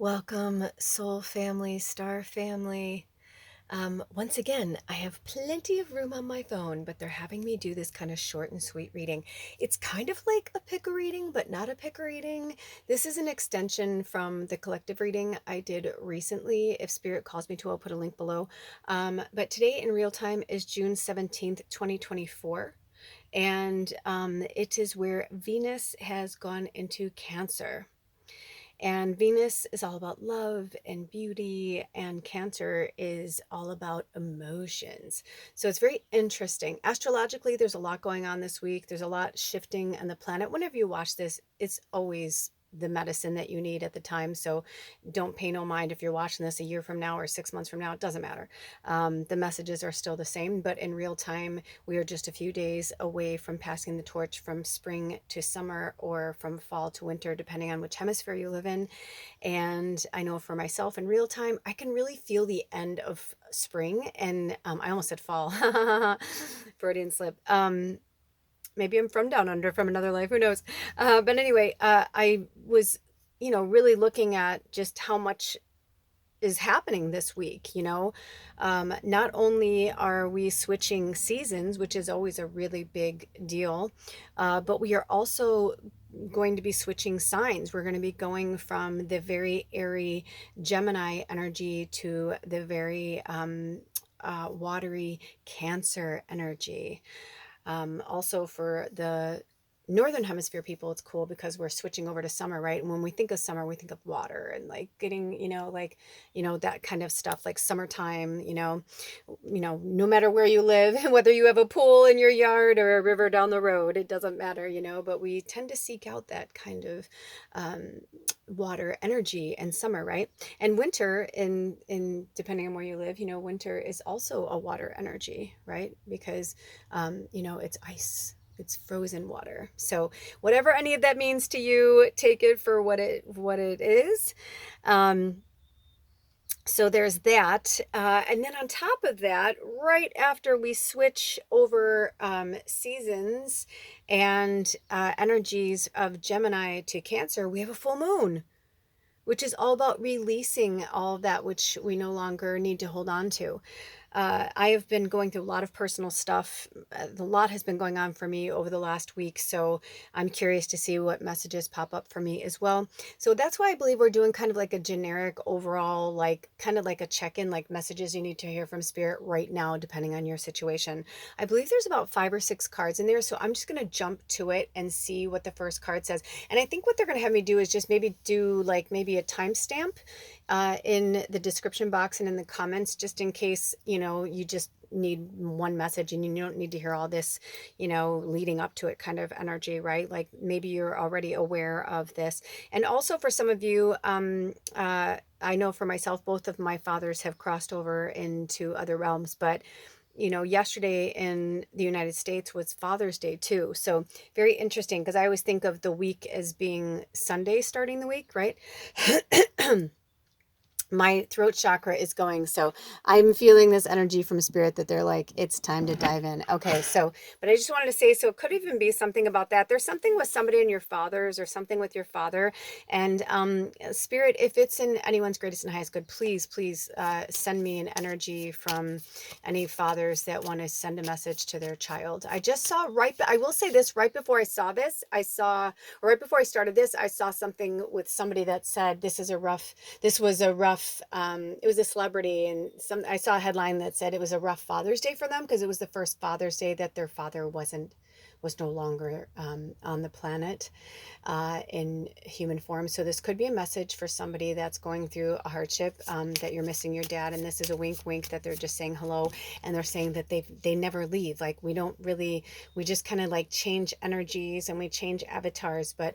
Welcome, soul family, star family. Once again, I have plenty of room on my phone, but they're having me do this kind of short and sweet reading. It's kind of like a pick a reading, but not a pick a reading. This is an extension from the collective reading I did recently. If Spirit calls me to, I'll put a link below. But today in real time is June 17th, 2024. And it is where Venus has gone into Cancer. And Venus is all about love and beauty, and Cancer is all about emotions. So it's very interesting. Astrologically, there's a lot going on this week. There's a lot shifting on the planet. Whenever you watch this, it's always the medicine that you need at the time. So don't pay no mind if you're watching this a year from now or 6 months from now. It doesn't matter. The messages are still the same, but in real time, we are just a few days away from passing the torch from spring to summer or from fall to winter, depending on which hemisphere you live in. And I know for myself in real time, I can really feel the end of spring. And I almost said fall. Freudian slip. Maybe I'm from down under from another life. Who knows? But anyway, I was, really looking at just how much is happening this week. Not only are we switching seasons, which is always a really big deal, but we are also going to be switching signs. We're going to be going from the very airy Gemini energy to the very watery Cancer energy. Also for the northern hemisphere people, it's cool because we're switching over to summer, right? And when we think of summer, we think of water and like getting, that kind of stuff, like summertime, no matter where you live, whether you have a pool in your yard or a river down the road, it doesn't matter, but we tend to seek out that kind of water energy in summer, right? And winter, in depending on where you live, winter is also a water energy, right? Because it's ice, it's frozen water. So whatever any of that means to you, take it for what it is. So there's that. And then on top of that, right after we switch over seasons and energies of Gemini to Cancer, we have a full moon, which is all about releasing all of that which we no longer need to hold on to. I have been going through a lot of personal stuff. A lot has been going on for me over the last week, so I'm curious to see what messages pop up for me as well. So that's why I believe we're doing kind of like a generic overall, like kind of like a check-in, like messages you need to hear from Spirit right now, depending on your situation. I believe there's about 5 or 6 cards in there, so I'm just going to jump to it and see what the first card says. And I think what they're going to have me do is just maybe do like maybe a timestamp in the description box and in the comments, just in case, you just need one message and you don't need to hear all this, leading up to it kind of energy, right? Like maybe you're already aware of this. And also for some of you, I know for myself, both of my fathers have crossed over into other realms, but yesterday in the United States was Father's Day too. So very interesting, because I always think of the week as being Sunday starting the week, right? My throat chakra is going, so I'm feeling this energy from Spirit that they're like, it's time to dive in. Okay, so but I just wanted to say, so it could even be something about that. There's something with somebody in your fathers or something with your father. And Spirit, if it's in anyone's greatest and highest good, please send me an energy from any fathers that want to send a message to their child. I just saw I will say this, right before I saw this, right before I started this, I saw something with somebody that said this was a rough it was a celebrity, and I saw a headline that said it was a rough Father's Day for them because it was the first Father's Day that their father was no longer on the planet in human form. So this could be a message for somebody that's going through a hardship, that you're missing your dad, and this is a wink wink that they're just saying hello, and they're saying that they never leave. Like we just kind of like change energies and we change avatars, but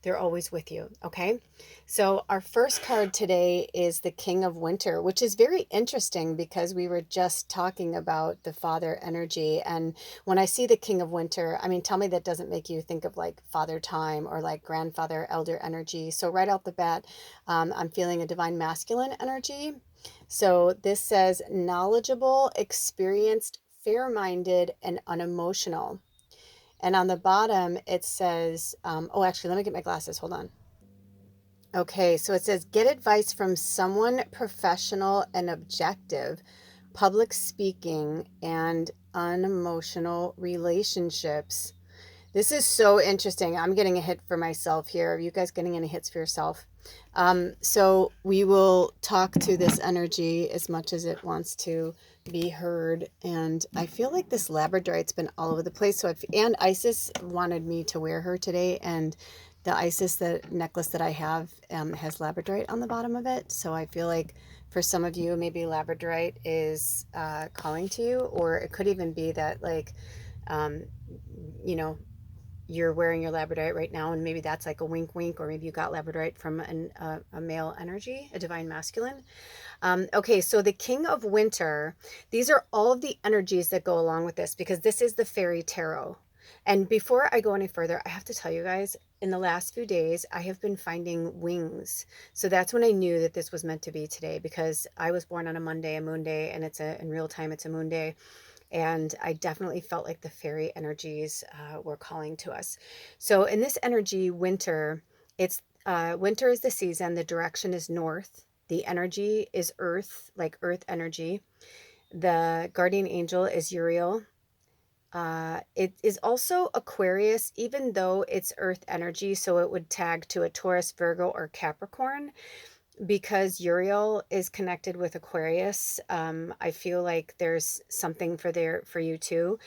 they're always with you. Okay, so our first card today is the King of Winter, which is very interesting because we were just talking about the father energy. And when I see the King of Winter, I mean, tell me that doesn't make you think of like father time or like grandfather elder energy. So right out the bat, I'm feeling a divine masculine energy. So this says knowledgeable, experienced, fair-minded, and unemotional. And on the bottom, it says, oh, actually, let me get my glasses. Hold on. Okay, so it says get advice from someone professional and objective, public speaking, and unemotional relationships. This is so interesting. I'm getting a hit for myself here. Are you guys getting any hits for yourself? So we will talk to this energy as much as it wants to be heard. And I feel like this Labradorite's been all over the place. And Isis wanted me to wear her today. And the Isis, the necklace that I have, has Labradorite on the bottom of it. So I feel like for some of you, maybe Labradorite is calling to you, or it could even be that, like, um, you know, you're wearing your labradorite right now, and maybe that's like a wink wink, or maybe you got labradorite from a male energy, a divine masculine. Okay, so the King of Winter, these are all of the energies that go along with this, because this is the fairy tarot. And before I go any further, I have to tell you guys, in the last few days, I have been finding wings. So that's when I knew that this was meant to be today, because I was born on a Monday, a moon day, and in real time, it's a moon day. And I definitely felt like the fairy energies were calling to us. So in this energy, winter is the season. The direction is north. The energy is earth, like earth energy. The guardian angel is Uriel. It is also Aquarius, even though it's earth energy. So it would tag to a Taurus, Virgo, or Capricorn, because Uriel is connected with Aquarius. I feel like there's something for you too.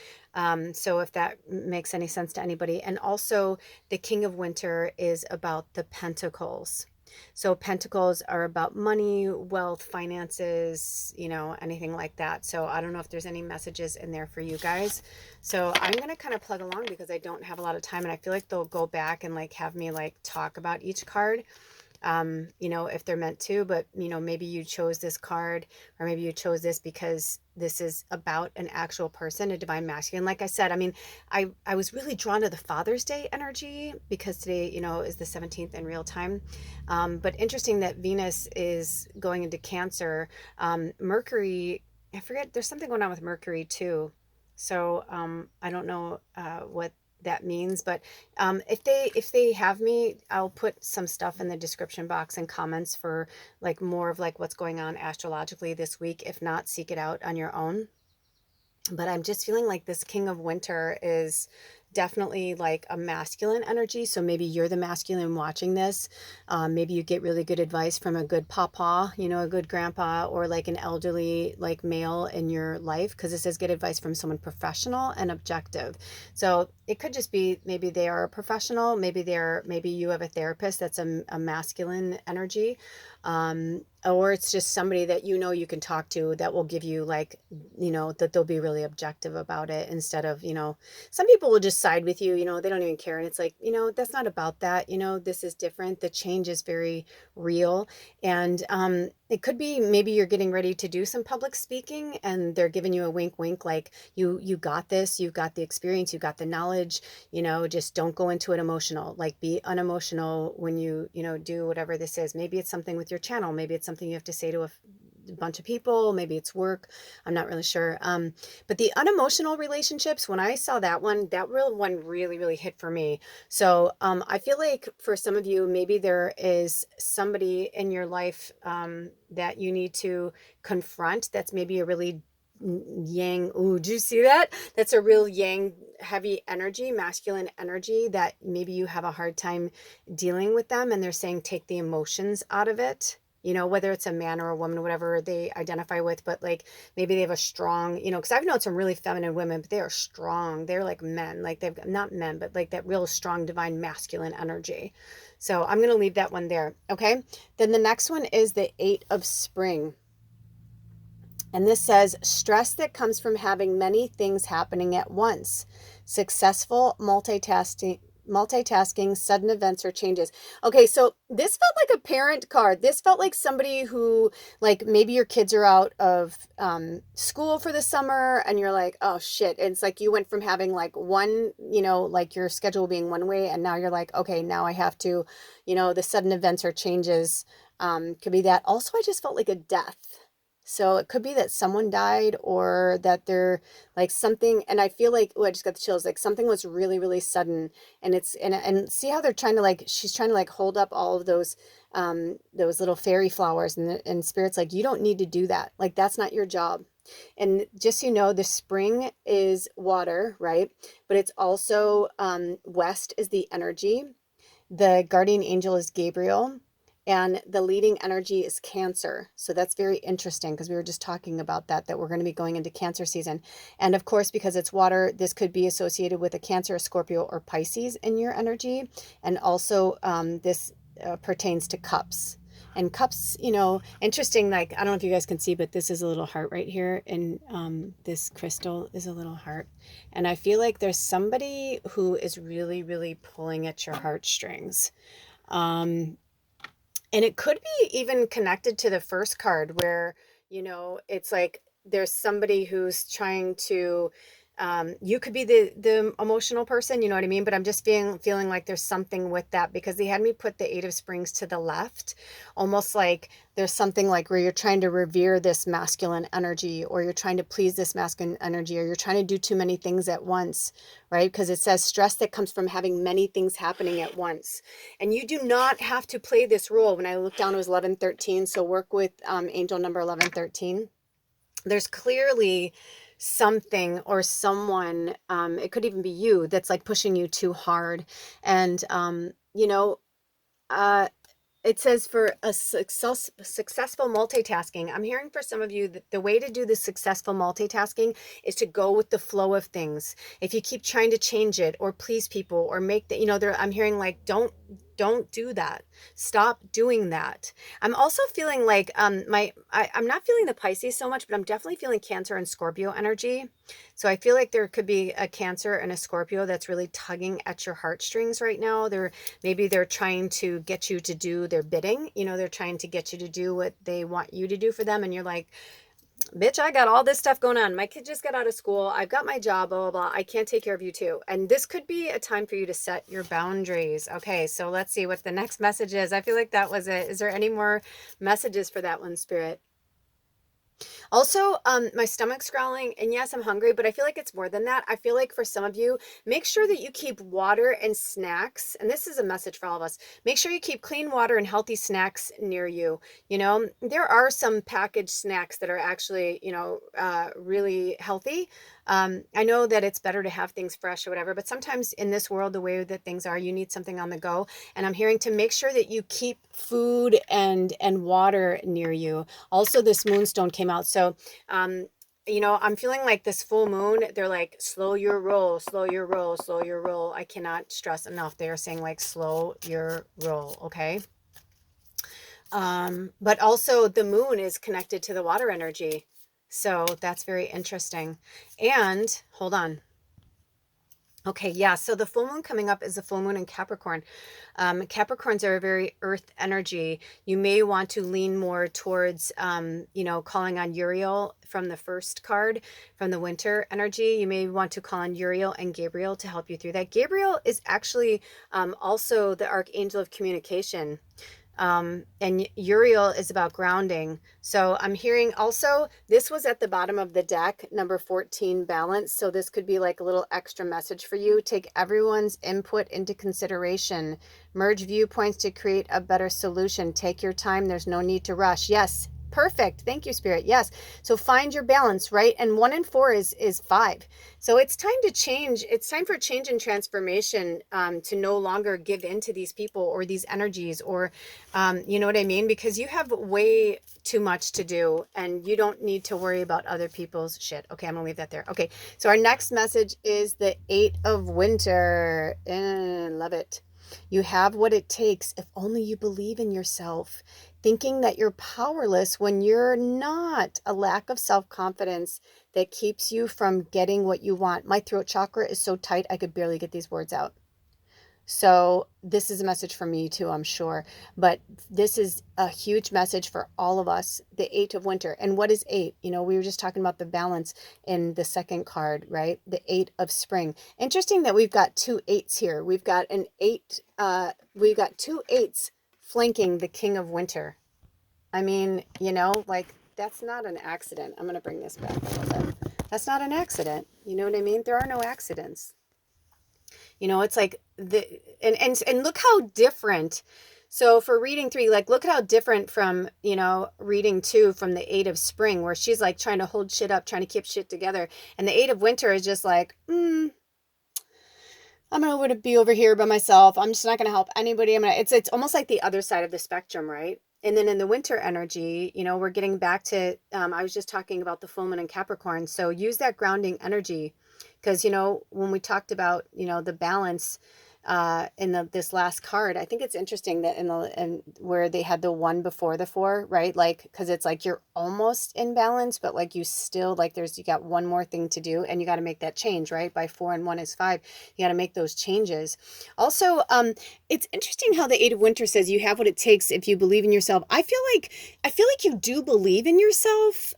So if that makes any sense to anybody. And also, the King of Winter is about the Pentacles. So Pentacles are about money, wealth, finances, anything like that. So I don't know if there's any messages in there for you guys. So I'm going to kind of plug along because I don't have a lot of time, and I feel like they'll go back and like have me like talk about each card, if they're meant to. But, maybe you chose this card, or maybe you chose this because this is about an actual person, a divine masculine. Like I said, I mean, I was really drawn to the Father's Day energy because today, is the 17th in real time. But interesting that Venus is going into Cancer. Mercury, I forget, there's something going on with Mercury too. So I don't know what that means, but if they have me, I'll put some stuff in the description box and comments for like more of like what's going on astrologically this week. If not, seek it out on your own. But I'm just feeling like this King of Winter is definitely like a masculine energy. So maybe you're the masculine watching this. Maybe you get really good advice from a good papa, a good grandpa, or like an elderly like male in your life, because it says get advice from someone professional and objective. So it could just be maybe they are a professional, maybe you have a therapist that's a masculine energy, or it's just somebody that you can talk to that will give you like, that they'll be really objective about it, instead of, some people will just side with you, they don't even care. And it's like, that's not about that. This is different. The change is very real. And it could be maybe you're getting ready to do some public speaking, and they're giving you a wink, wink, like you got this, you got the experience, you got the knowledge, just don't go into it emotional, like be unemotional when you do whatever this is. Maybe it's something with your channel. Maybe it's something you have to say to a bunch of people. Maybe it's work. I'm not really sure. But the unemotional relationships, when I saw that real one really, really hit for me. So I feel like for some of you, maybe there is somebody in your life that you need to confront. That's maybe a really yang. Ooh, do you see that? That's a real yang heavy energy, masculine energy, that maybe you have a hard time dealing with them, and they're saying take the emotions out of it. Whether it's a man or a woman, whatever they identify with, but like maybe they have a strong, because I've known some really feminine women, but they are strong. They're like men, like they've not men, but like that real strong divine masculine energy. So I'm going to leave that one there. Okay. Then the next one is the 8 of Spring. And this says stress that comes from having many things happening at once, successful multitasking, sudden events or changes. Okay, so this felt like a parent card. This felt like somebody who, like, maybe your kids are out of school for the summer, and you're like, oh shit. It's like you went from having like one, like your schedule being one way, and now you're like, okay, now I have to, the sudden events or changes could be that. Also, I just felt like a death. So it could be that someone died or that they're like something, and I feel like, oh, I just got the chills, like something was really, really sudden. And it's and see how they're trying to like, she's trying to like hold up all of those little fairy flowers, and spirit's like, you don't need to do that. Like that's not your job. And just so you know, the spring is water, right? But it's also west is the energy. The guardian angel is Gabriel, and the leading energy is Cancer. So that's very interesting because we were just talking about that we're going to be going into Cancer season. And of course, because it's water, this could be associated with a Cancer, a Scorpio, or Pisces in your energy. And also, this pertains to cups. And cups, interesting. Like, I don't know if you guys can see, but this is a little heart right here. And this crystal is a little heart. And I feel like there's somebody who is really, really pulling at your heartstrings. Um, and it could be even connected to the first card where, it's like there's somebody who's trying to, you could be the emotional person, you know what I mean? But I'm just feeling like there's something with that because they had me put the Eight of Springs to the left, almost like there's something like where you're trying to revere this masculine energy, or you're trying to please this masculine energy, or you're trying to do too many things at once, right? Because it says stress that comes from having many things happening at once. And you do not have to play this role. When I looked down, it was 1113. So work with angel number 1113. There's clearly something or someone, it could even be you, that's like pushing you too hard. And, uh, it says for a successful multitasking. I'm hearing for some of you that the way to do the successful multitasking is to go with the flow of things. If you keep trying to change it or please people or make that, I'm hearing like, don't do that. Stop doing that. I'm also feeling like I'm not feeling the Pisces so much, but I'm definitely feeling Cancer and Scorpio energy. So I feel like there could be a Cancer and a Scorpio that's really tugging at your heartstrings right now. Maybe they're trying to get you to do their bidding. They're trying to get you to do what they want you to do for them. And you're like, bitch, I got all this stuff going on. My kid just got out of school. I've got my job, blah, blah, blah. I can't take care of you too. And this could be a time for you to set your boundaries. Okay, so let's see what the next message is. I feel like that was it. Is there any more messages for that one, Spirit? Also, my stomach's growling, and yes, I'm hungry, but I feel like it's more than that. I feel like for some of you, make sure that you keep water and snacks, and this is a message for all of us. Make sure you keep clean water and healthy snacks near you. There are some packaged snacks that are actually, really healthy. I know that it's better to have things fresh or whatever, but sometimes in this world, the way that things are, you need something on the go. And I'm hearing to make sure that you keep food and water near you. Also, this moonstone came out. So, I'm feeling like this full moon, they're like, slow your roll, slow your roll, slow your roll. I cannot stress enough. They are saying like, slow your roll. Okay. But also the moon is connected to the water energy. So that's very interesting. And hold on. Okay, yeah. So the full moon coming up is the full moon in Capricorn. Capricorns are a very earth energy. You may want to lean more towards, calling on Uriel from the first card from the winter energy. You may want to call on Uriel and Gabriel to help you through that. Gabriel is actually also the archangel of communication. And Uriel is about grounding. So I'm hearing also, this was at the bottom of the deck, number 14, balance. So this could be like a little extra message for you. Take everyone's input into consideration. Merge viewpoints to create a better solution. Take your time. There's no need to rush. Yes. Perfect. Thank you, Spirit. Yes. So find your balance, right? And 1 and 4 is 5. So it's time to change. It's time for change and transformation, to no longer give in to these people or these energies, or you know what I mean? Because you have way too much to do and you don't need to worry about other people's shit. Okay, I'm gonna leave that there. Okay, so our next message is the Eight of Winter. Love it. You have what it takes if only you believe in yourself. Thinking that you're powerless when you're not. A lack of self-confidence that keeps you from getting what you want. My throat chakra is so tight I could barely get these words out. So this is a message for me too, I'm sure. But this is a huge message for all of us. The Eight of Winter. And what is eight? We were just talking about the balance in the second card, right? The Eight of Spring. Interesting that we've got two eights here. We've got an eight, we've got two eights flanking the King of Winter. I mean, like that's not an accident. I'm going to bring this back a little bit. That's not an accident. You know what I mean? There are no accidents. You know, it's like the and look how different. So for reading 3, like look at how different from, you know, reading 2 from the 8 of spring, where she's like trying to hold shit up, trying to keep shit together. And the 8 of winter is just like, I'm gonna be over here by myself. I'm just not gonna help anybody. It's almost like the other side of the spectrum, right? And then in the winter energy, you know, we're getting back to I was just talking about the full moon and Capricorn. So use that grounding energy, because you know when we talked about, you know, the balance in this last card, I think it's interesting that in the and where they had the 1 before the 4, right? Like, because it's like you're almost in balance, but like you still like you got one more thing to do, and you got to make that change, right? By 4 and 1 is 5, you got to make those changes. Also, it's interesting how the 8 of winter says you have what it takes if you believe in yourself. I feel like you do believe in yourself.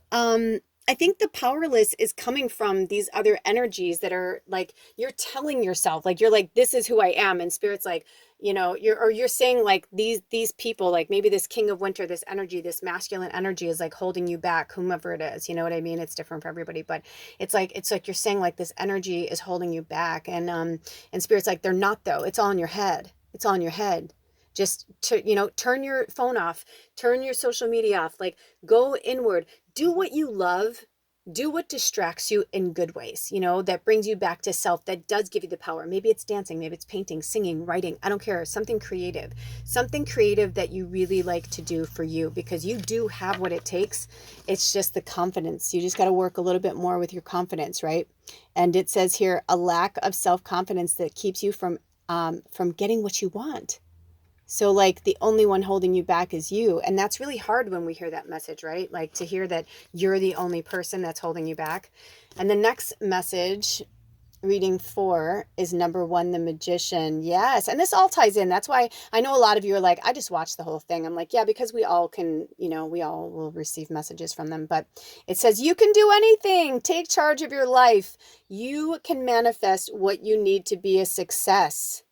I think the powerless is coming from these other energies that are like, you're telling yourself, like, you're like, this is who I am. And spirit's like, you know, you're saying like these people, like maybe this king of winter, this energy, this masculine energy is like holding you back, whomever it is, you know what I mean? It's different for everybody, but it's like you're saying like this energy is holding you back. And spirit's like, they're not though. It's all in your head. It's all in your head. Just to, you know, turn your phone off, turn your social media off, like go inward, do what you love, do what distracts you in good ways, you know, that brings you back to self, that does give you the power. Maybe it's dancing, maybe it's painting, singing, writing, I don't care, something creative that you really like to do for you, because you do have what it takes. It's just the confidence. You just got to work a little bit more with your confidence, right? And it says here, a lack of self-confidence that keeps you from getting what you want. So like the only one holding you back is you. And that's really hard when we hear that message, right? Like to hear that you're the only person that's holding you back. And the next message, reading 4, is number 1, the magician. Yes. And this all ties in. That's why I know a lot of you are like, I just watched the whole thing. I'm like, yeah, because we all can, you know, we all will receive messages from them. But it says, you can do anything. Take charge of your life. You can manifest what you need to be a success.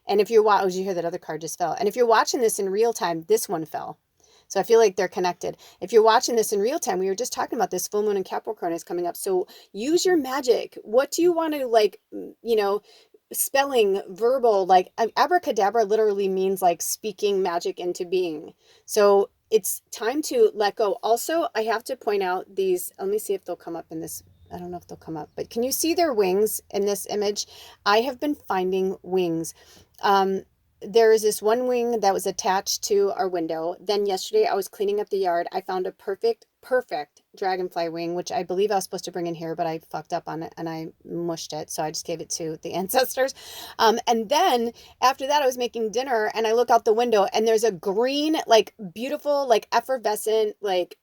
And if you're watching, oh, did you hear that other card just fell? And if you're watching this in real time, this one fell. So I feel like they're connected. If you're watching this in real time, we were just talking about this full moon and Capricorn is coming up. So use your magic. What do you want to like, you know, spelling, verbal, like abracadabra literally means like speaking magic into being. So it's time to let go. Also, I have to point out these, let me see if they'll come up in this. I don't know if they'll come up, but can you see their wings in this image? I have been finding wings. Um, there is this one wing that was attached to our window. Then yesterday I was cleaning up the yard. I found a perfect dragonfly wing, which I believe I was supposed to bring in here, but I fucked up on it and I mushed it. So I just gave it to the ancestors. And then after that, I was making dinner and I look out the window and there's a green, like beautiful, like effervescent, like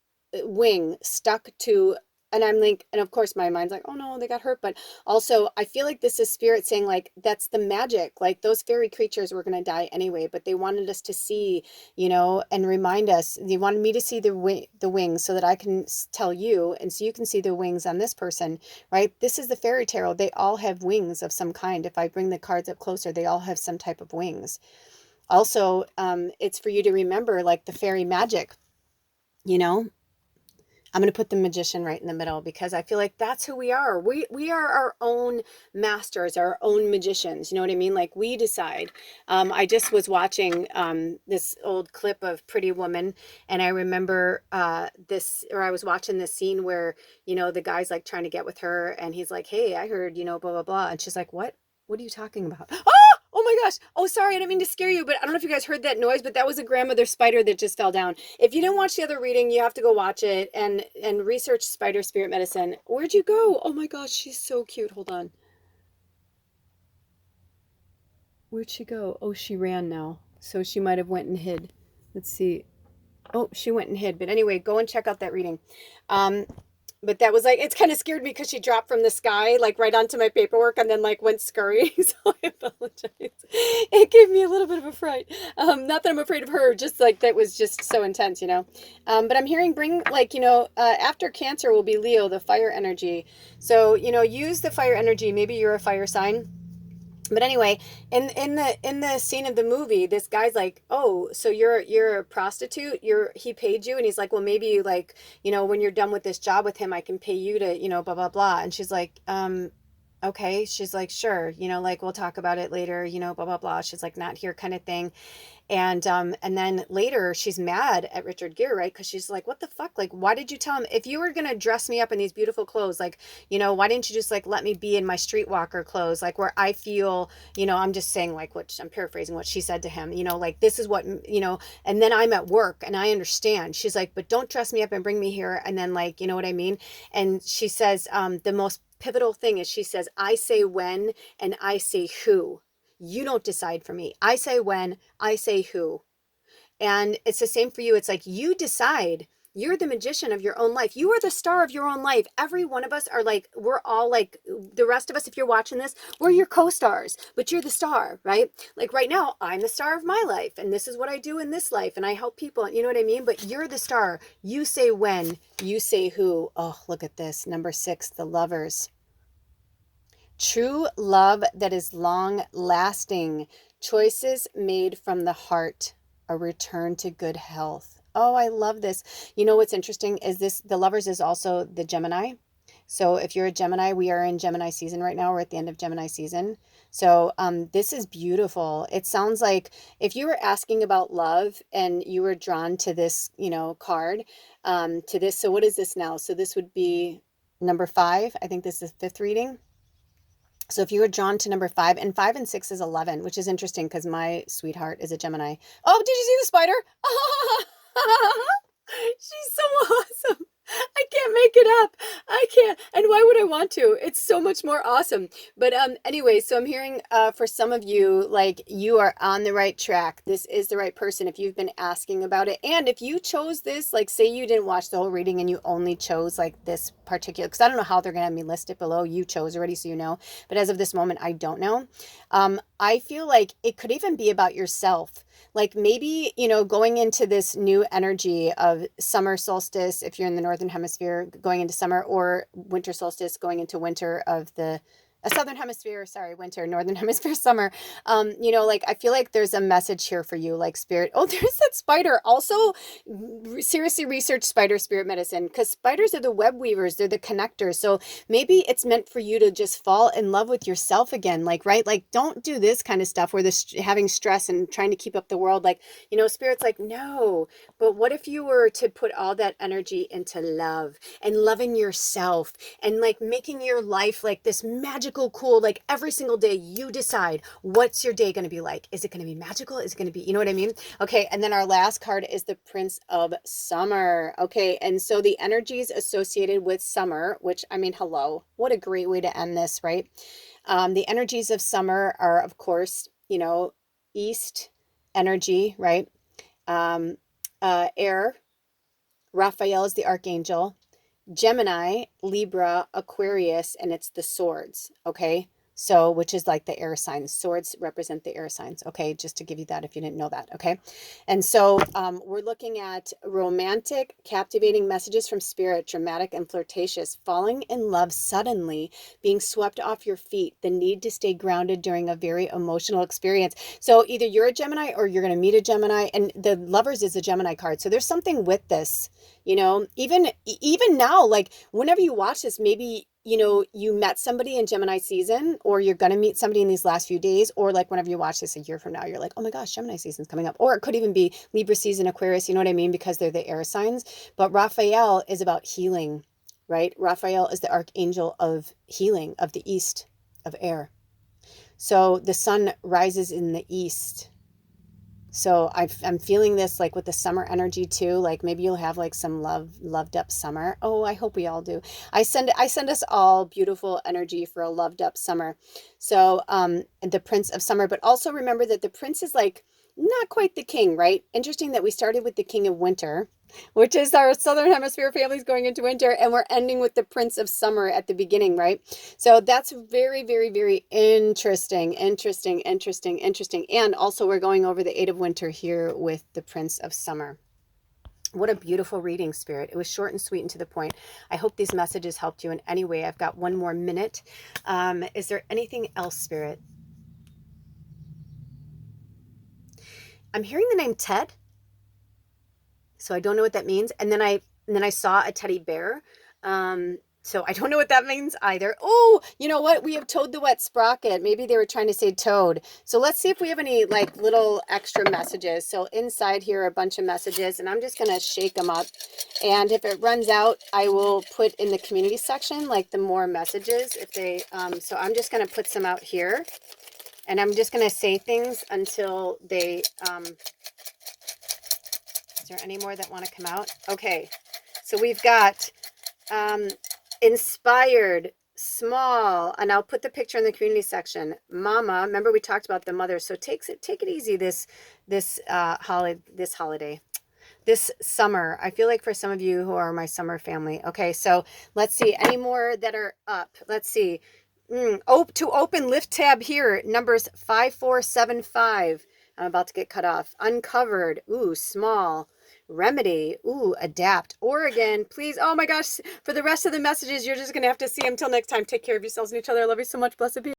wing stuck to, and I'm like, and of course my mind's like, oh no, they got hurt. But also I feel like this is spirit saying like, that's the magic. Like those fairy creatures were going to die anyway, but they wanted us to see, you know, and remind us. They wanted me to see the wings so that I can tell you, and so you can see the wings on this person, right? This is the fairy tarot. They all have wings of some kind. If I bring the cards up closer, they all have some type of wings. Also, it's for you to remember like the fairy magic, you know. I'm going to put the magician right in the middle because I feel like that's who we are. We are our own masters, our own magicians. You know what I mean? Like we decide. I just was watching this old clip of Pretty Woman, and I remember I was watching this scene where, you know, the guy's like trying to get with her, and he's like, "Hey, I heard, you know, blah blah blah," and she's like, "What? What are you talking about?" Oh my gosh. Oh, sorry. I didn't mean to scare you, but I don't know if you guys heard that noise, but that was a grandmother spider that just fell down. If you didn't watch the other reading, you have to go watch it and research spider spirit medicine. Where'd you go? Oh my gosh, she's so cute. Hold on. Where'd she go? Oh, she ran now. So she might have went and hid. Let's see. Oh, she went and hid. But anyway, go and check out that reading. Um, but that was like, it's kind of scared me because she dropped from the sky, like right onto my paperwork and then like went scurrying. So I apologize. It gave me a little bit of a fright. Not that I'm afraid of her, just like that was just so intense, you know. But I'm hearing bring like, you know, after Cancer will be Leo, the fire energy. So, you know, use the fire energy. Maybe you're a fire sign. But anyway, in the scene of the movie, this guy's like, "Oh, so you're a prostitute? He paid you?" And he's like, "Well, maybe you like, when you're done with this job with him, I can pay you to, blah blah blah." And she's like, okay." She's like, "Sure, like we'll talk about it later, blah blah blah." She's like, "Not here," kind of thing. And then later she's mad at Richard Gere, right? Because she's like, "What the fuck? Like, why did you tell him if you were gonna dress me up in these beautiful clothes? Like, why didn't you just like let me be in my streetwalker clothes, like where I feel, I'm just saying like what I'm paraphrasing what she said to him, like this is what and then I'm at work and I understand." She's like, "But don't dress me up and bring me here." And then like, you know what I mean? And she says, the most pivotal thing is she says, "I say when and I say who. You don't decide for me. I say when, I say who." And it's the same for you. It's like you decide. You're the magician of your own life. You are the star of your own life. Every one of us are like, we're all like, the rest of us, if you're watching this, we're your co stars, but you're the star, right? Like right now, I'm the star of my life, and this is what I do in this life, and I help people. You know what I mean? But you're the star. You say when, you say who. Oh, look at this. Number 6, the lovers. True love that is long lasting. Choices made from the heart. A return to good health. Oh, I love this. You know what's interesting is this the lovers is also the Gemini. So if you're a Gemini, we are in Gemini season right now. We're at the end of Gemini season. So this is beautiful. It sounds like if you were asking about love and you were drawn to this, card, to this. So what is this now? So this would be number 5. I think this is 5th reading. So if you were drawn to number 5, and 5 and 6 is 11, which is interesting because my sweetheart is a Gemini. Oh, did you see the spider? She's so awesome. I can't make it up. I can't. And why would I want to? It's so much more awesome. But anyway, so I'm hearing for some of you, like you are on the right track. This is the right person if you've been asking about it. And if you chose this, like say you didn't watch the whole reading and you only chose like this particular, because I don't know how they're going to have me list it below. You chose already, so you know. But as of this moment, I don't know. I feel like it could even be about yourself. Like maybe, going into this new energy of summer solstice, if you're in the northern hemisphere, going into summer, or winter solstice, going into winter of the southern hemisphere, sorry, winter, northern hemisphere, summer. Like I feel like there's a message here for you, like spirit. Oh, there's that spider. Also, seriously research spider spirit medicine, because spiders are the web weavers, they're the connectors. So maybe it's meant for you to just fall in love with yourself again, like, right? Like, don't do this kind of stuff where this having stress and trying to keep up the world. Like, spirit's like, no. But what if you were to put all that energy into love and loving yourself and like making your life like this magical, cool, like every single day you decide what's your day going to be like. Is it going to be magical? Is it going to be, you know what I mean? Okay. And then our last card is the Prince of Summer. Okay. And so the energies associated with summer, which I mean, hello, what a great way to end this, right? The energies of summer are, of course, east energy, right? Air. Raphael is the archangel. Gemini, Libra, Aquarius, and it's the swords, okay? So, which is like the air signs. Swords represent the air signs, okay? Just to give you that if you didn't know that, okay? And so we're looking at romantic, captivating messages from spirit, dramatic and flirtatious, falling in love suddenly, being swept off your feet, the need to stay grounded during a very emotional experience. So either you're a Gemini or you're going to meet a Gemini, and the lovers is a Gemini card. So there's something with this, even now, like whenever you watch this, maybe you met somebody in Gemini season, or you're going to meet somebody in these last few days, or like whenever you watch this a year from now, you're like, oh my gosh, Gemini season's coming up. Or it could even be Libra season, Aquarius, you know what I mean? Because they're the air signs. But Raphael is about healing, right? Raphael is the archangel of healing, of the east, of air. So the sun rises in the east. So I'm feeling this like with the summer energy too. Like maybe you'll have like some loved up summer. Oh, I hope we all do. I send us all beautiful energy for a loved up summer. So the Prince of Summer, but also remember that the prince is like not quite the king, right? Interesting that we started with the King of Winter, which is our Southern Hemisphere families going into winter, and we're ending with the Prince of Summer at the beginning, right? So that's very, very, very interesting. And also we're going over the Eight of Winter here with the Prince of Summer. What a beautiful reading, Spirit. It was short and sweet and to the point. I hope these messages helped you in any way. I've got one more minute. Is there anything else, Spirit? I'm hearing the name Ted, so I don't know what that means. And then I saw a teddy bear. So I don't know what that means either. Oh, you know what? We have Toad the Wet Sprocket. Maybe they were trying to say toad. So let's see if we have any like little extra messages. So inside here are a bunch of messages, and I'm just gonna shake them up. And if it runs out, I will put in the community section like the more messages if they. So I'm just gonna put some out here, and I'm just gonna say things until they. Is there any more that want to come out? Okay, so we've got um, inspired, small, and I'll put the picture in the community section. Mama, remember we talked about the mother, so take it easy this holiday. This summer. I feel like for some of you who are my summer family. Okay, so let's see any more that are up. Let's see. To open lift tab here, numbers 5475. I'm about to get cut off. Uncovered. Ooh, small. Remedy. Ooh, adapt. Oregon. Please. Oh my gosh. For the rest of the messages, you're just going to have to see them. Till next time. Take care of yourselves and each other. I love you so much. Blessed be.